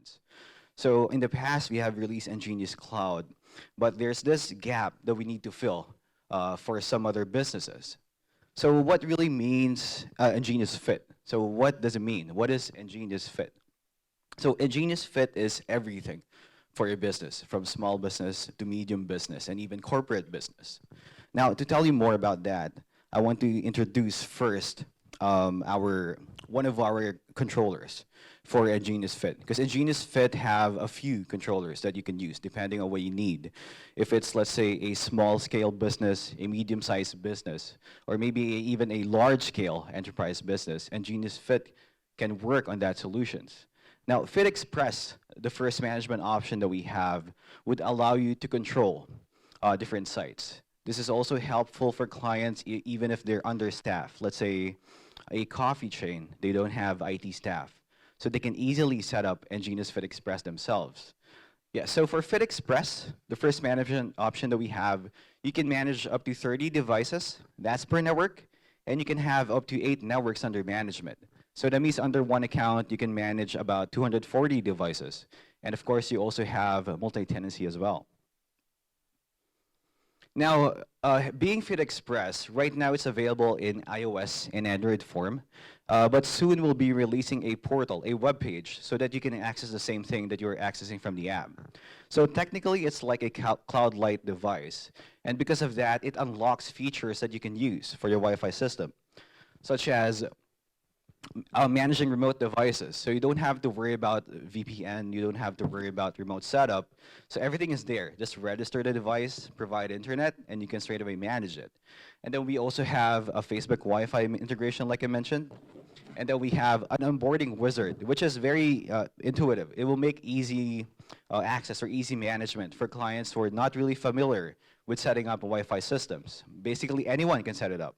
clients. So in the past, we have released EnGenius Cloud, but there's this gap that we need to fill for some other businesses. So what really means EnGenius Fit? So what does it mean? What is EnGenius Fit? So EnGenius Fit is everything for your business, from small business to medium business and even corporate business. Now, to tell you more about that, I want to introduce first one of our controllers for EnGenius Fit, because EnGenius Fit have a few controllers that you can use depending on what you need. If it's, let's say, a small-scale business, a medium-sized business, or maybe even a large-scale enterprise business, EnGenius Fit can work on that solutions. Now, Fit Express, the first management option that we have, would allow you to control different sites. This is also helpful for clients even if they're understaffed. Let's say a coffee chain, they don't have IT staff. So they can easily set up EnGenius Fit Express themselves. Yeah, so for Fit Express, the first management option that we have, you can manage up to 30 devices, that's per network, and you can have up to 8 networks under management. So that means under one account, you can manage about 240 devices. And of course, you also have multi-tenancy as well. Now, being Fit Express, right now it's available in iOS and Android form, but soon we'll be releasing a portal, a web page, so that you can access the same thing that you're accessing from the app. So technically, it's like a cloud-light device. And because of that, it unlocks features that you can use for your Wi-Fi system, such as managing remote devices. So you don't have to worry about VPN, you don't have to worry about remote setup. So everything is there. Just register the device, provide internet, and you can straight away manage it. And then we also have a Facebook Wi-Fi integration, like I mentioned. And then we have an onboarding wizard, which is very intuitive. It will make easy access or easy management for clients who are not really familiar with setting up Wi-Fi systems. Basically, anyone can set it up.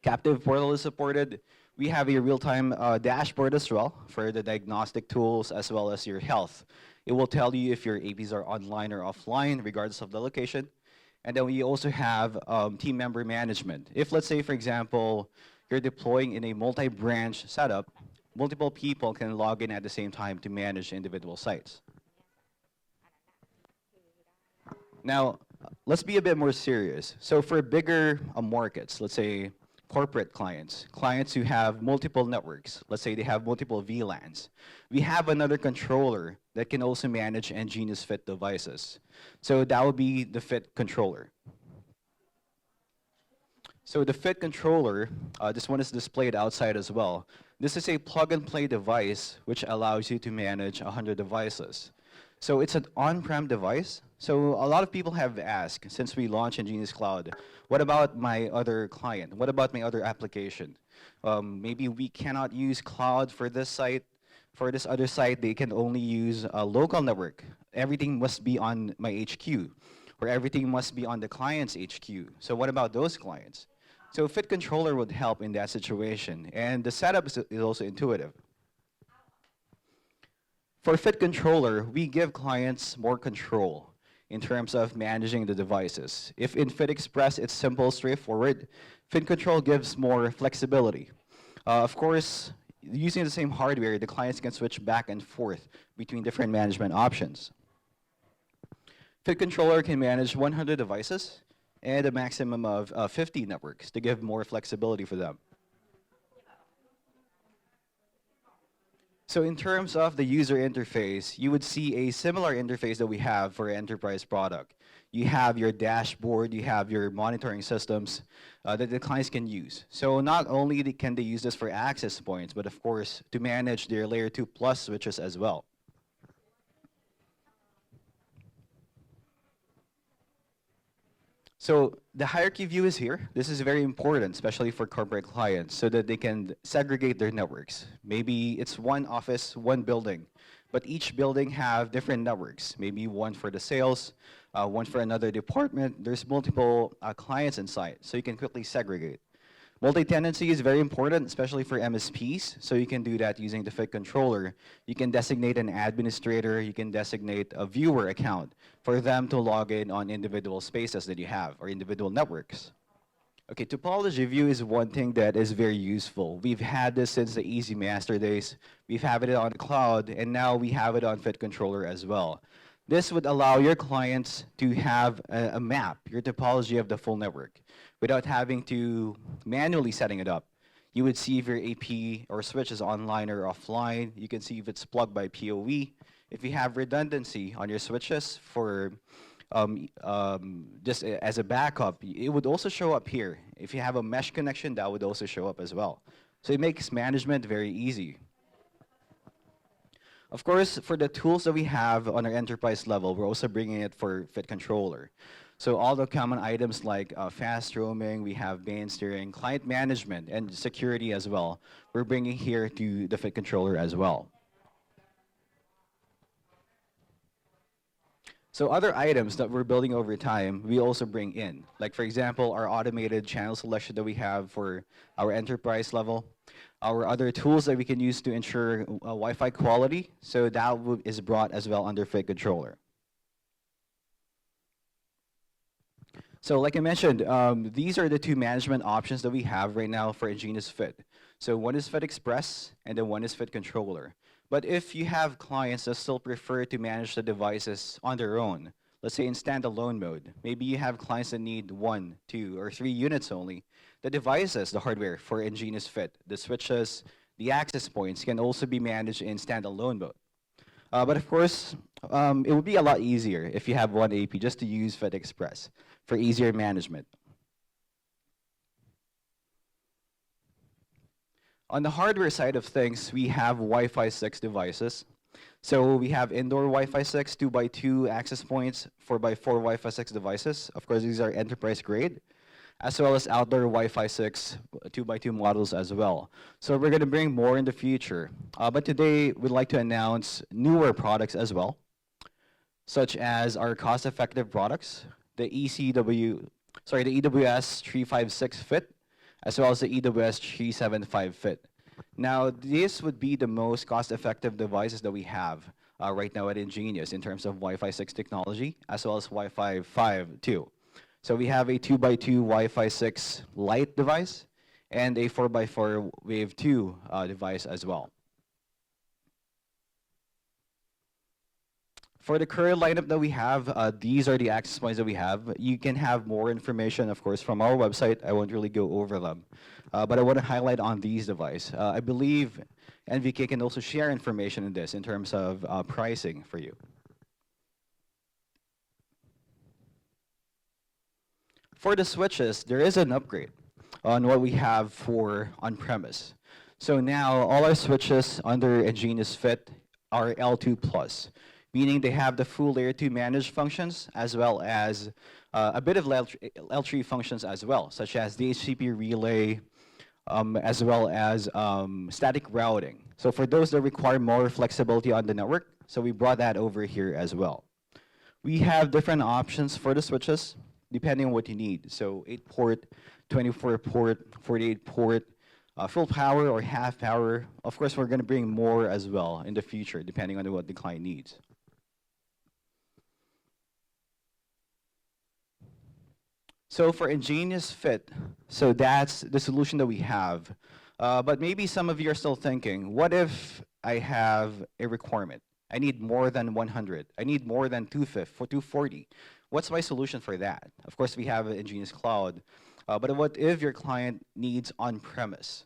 Captive portal is supported. We have a real-time dashboard as well for the diagnostic tools as well as your health. It will tell you if your APs are online or offline, regardless of the location. And then we also have team member management. If, let's say, for example, you're deploying in a multi-branch setup, multiple people can log in at the same time to manage individual sites. Now, let's be a bit more serious. So for bigger markets, let's say corporate clients, clients who have multiple networks, let's say they have multiple VLANs, we have another controller that can also manage EnGenius Fit devices. So that would be the Fit controller. So the Fit controller, this one is displayed outside as well. This is a plug-and-play device which allows you to manage 100 devices. So it's an on-prem device. So a lot of people have asked, since we launched EnGenius Cloud, what about my other client? What about my other application? Maybe we cannot use cloud for this site. For this other site, they can only use a local network. Everything must be on my HQ, or everything must be on the client's HQ. So what about those clients? So Fit Controller would help in that situation. And the setup is also intuitive. For Fit Controller, we give clients more control in terms of managing the devices. If in Fit Express, it's simple, straightforward, Fit Control gives more flexibility. Of course, using the same hardware, the clients can switch back and forth between different management options. Fit Controller can manage 100 devices and a maximum of 50 networks to give more flexibility for them. So in terms of the user interface, you would see a similar interface that we have for enterprise product. You have your dashboard, you have your monitoring systems that the clients can use. So not only can they use this for access points, but of course to manage their layer 2 plus switches as well. So the hierarchy view is here. This is very important, especially for corporate clients, so that they can segregate their networks. Maybe it's one office, one building, but each building have different networks. Maybe one for the sales, one for another department. There's multiple clients inside, so you can quickly segregate. Multi-tenancy is very important, especially for MSPs, so you can do that using the Fit controller. You can designate an administrator, you can designate a viewer account for them to log in on individual spaces that you have, or individual networks. Okay, topology view is one thing that is very useful. We've had this since the Easy Master days. We've had it on the cloud, and now we have it on Fit Controller as well. This would allow your clients to have a map, your topology of the full network, without having to manually setting it up. You would see if your AP or switch is online or offline. You can see if it's plugged by PoE. If you have redundancy on your switches for just as a backup, it would also show up here. If you have a mesh connection, that would also show up as well. So it makes management very easy. Of course, for the tools that we have on our enterprise level, we're also bringing it for Fit Controller. So all the common items like fast roaming, we have band steering, client management, and security as well. We're bringing here to the Fit Controller as well. So other items that we're building over time, we also bring in. Like for example, our automated channel selection that we have for our enterprise level, our other tools that we can use to ensure Wi-Fi quality. So that is brought as well under Fit Controller. So like I mentioned, these are the two management options that we have right now for EnGenius Fit. So one is Fit Express, and then one is Fit Controller. But if you have clients that still prefer to manage the devices on their own, let's say in standalone mode, maybe you have clients that need 1, 2, or 3 units only, the devices, the hardware for EnGenius Fit, the switches, the access points can also be managed in standalone mode. But of course, it would be a lot easier if you have one AP just to use Fit Express for easier management. On the hardware side of things, we have Wi-Fi 6 devices. So we have indoor Wi-Fi 6 2x2 access points, 4x4 Wi-Fi 6 devices. Of course, these are enterprise grade, as well as outdoor Wi-Fi 6 2x2 models as well. So we're going to bring more in the future. But today, we'd like to announce newer products as well, such as our cost-effective products, the EWS 356 Fit, as well as the EWS 375 Fit. Now, this would be the most cost-effective devices that we have right now at EnGenius in terms of Wi-Fi 6 technology, as well as Wi-Fi 5 too. So we have a 2x2 Wi-Fi 6 Lite device and a 4x4 Wave 2 device as well. For the current lineup that we have, these are the access points that we have. You can have more information, of course, from our website. I won't really go over them. But I want to highlight on these devices. I believe NVK can also share information in this in terms of pricing for you. For the switches, there is an upgrade on what we have for on-premise. So now all our switches under EnGenius Fit are L2+. Meaning they have the full layer 2 managed functions as well as a bit of L3 functions as well, such as DHCP relay, as well as static routing. So for those that require more flexibility on the network, so we brought that over here as well. We have different options for the switches depending on what you need. So 8-port, 24-port, 48-port, full power or half power. Of course, we're going to bring more as well in the future depending on what the client needs. So for EnGenius Fit, so that's the solution that we have. But maybe some of you are still thinking, what if I have a requirement? I need more than 100. I need more than 240. What's my solution for that? Of course, we have EnGenius Cloud. But what if your client needs on-premise?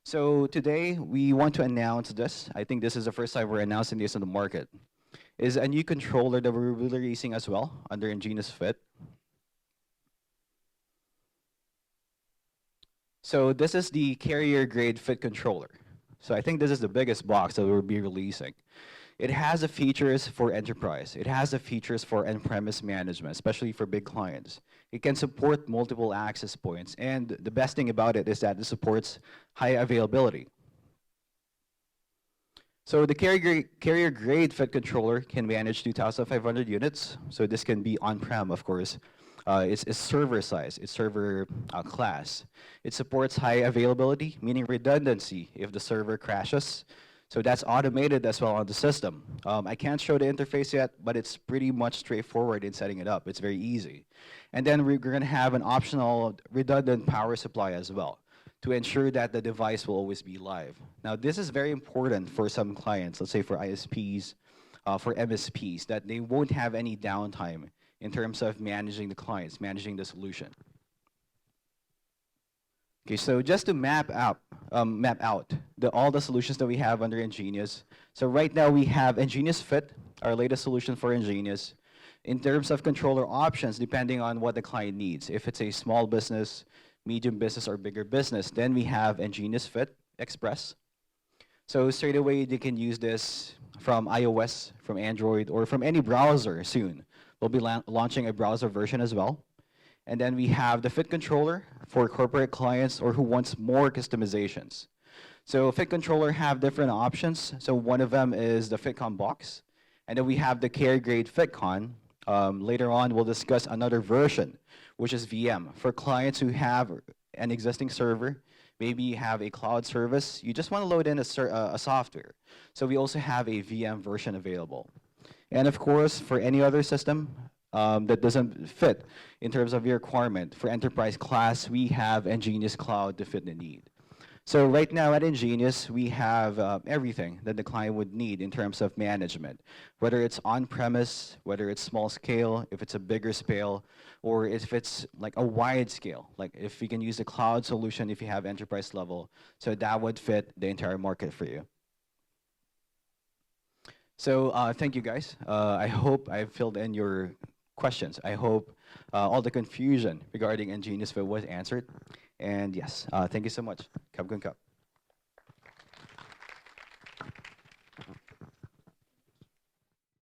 So today, we want to announce this. I think this is the first time we're announcing this on the market. Is a new controller that we're releasing as well under EnGenius Fit. So this is the carrier grade Fit controller. So I think this is the biggest box that we'll be releasing. It has the features for enterprise. It has the features for on-premise management, especially for big clients. It can support multiple access points. And the best thing about it is that it supports high availability. So the carrier grade Fit controller can manage 2,500 units. So this can be on-prem, of course. It's server size, it's server class. It supports high availability, meaning redundancy if the server crashes. So that's automated as well on the system. I can't show the interface yet, but it's pretty much straightforward in setting it up. It's very easy. And then we're going to have an optional redundant power supply as well to ensure that the device will always be live. Now, this is very important for some clients, let's say for ISPs, for MSPs, that they won't have any downtime in terms of managing the clients, managing the solution. Okay, so just to map out all the solutions that we have under EnGenius. So right now we have EnGenius Fit, our latest solution for EnGenius. In terms of controller options, depending on what the client needs. If it's a small business, medium business, or bigger business, then we have EnGenius Fit Express. So straight away, they can use this from iOS, from Android, or from any browser soon. We'll be launching a browser version as well. And then we have the Fit Controller for corporate clients or who wants more customizations. So Fit Controller have different options. So one of them is the FitCon box. And then we have the carrier grade FitCon. Later on, we'll discuss another version, which is VM. For clients who have an existing server, maybe you have a cloud service, you just want to load in a software. So we also have a VM version available. And of course, for any other system, that doesn't fit in terms of your requirement. For enterprise class, we have EnGenius Cloud to fit the need. So right now at EnGenius, we have everything that the client would need in terms of management, whether it's on-premise, whether it's small scale, if it's a bigger scale, or if it's like a wide scale, like if you can use a cloud solution if you have enterprise level, so that would fit the entire market for you. So thank you guys. I hope I filled in your questions. I hope all the confusion regarding EnGenius Fit was answered. And yes, thank you so much. Kap kun kap.